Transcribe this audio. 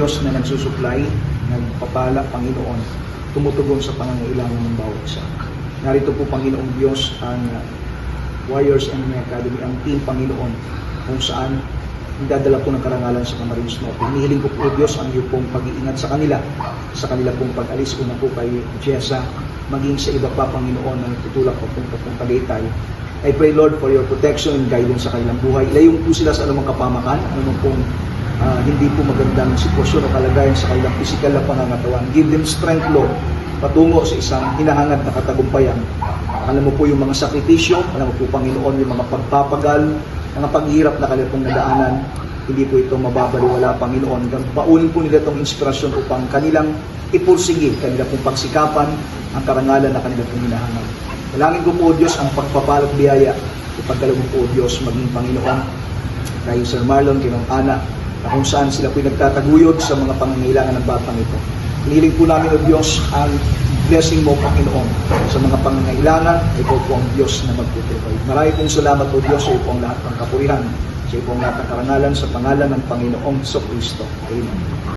Diyos na nagsusupply, nagpapala, Panginoon, tumutugon sa pangangailangan ng bawat isa. Narito po, Panginoong Diyos, ang Warriors MMA Academy, ang team, Panginoon, kung saan dadala po ng karangalan sa Camarines Norte. Hinihiling ko po, Diyos, ang iyo pong pag-iingat sa kanila pong pag-alis, una po kay Jessa, maging sa iba pa, Panginoon, na tutulak po pong Tagaytay. I pray, Lord, for your protection and guidance sa kanilang buhay. Ilayong po sila sa anumang kapamakan, anumang pong hindi po magandang sitwasyon o kalagayan sa kanilang physical na pangangatawan. Give them strength, Lord, patungo sa isang hinahangad na katagumpayan. Alam mo po yung mga sakripisyo, alam mo po, Panginoon, yung mga pagpapagal, mga paghihirap na kanilang pong nadaanan, hindi po ito mababaliwala, Panginoon. Paunin po nila itong inspirasyon upang kanilang ipursige, kanilang pong pagsikapan, ang karangalan na kanilang pong hinahangad. Dalangin ko po, Diyos, ang pagpapalat biyaya, ipagdala mo po, Diyos, maging Panginoon, kay Sir Marlon, kay Ma'am Ana, na kung saan sila po nagtataguyod sa mga pangangailangan ng batang ito. Hinihiling po namin, O Diyos, ang blessing mo, Panginoon, sa mga pangangailangan. Ikaw po ang Diyos na magtutupay. Marami pong salamat, O Diyos, sa iyo po ang lahat ng kapurihan, sa iyo po ang lahat ng karangalan, sa pangalan ng Panginoong Kristo. Amen.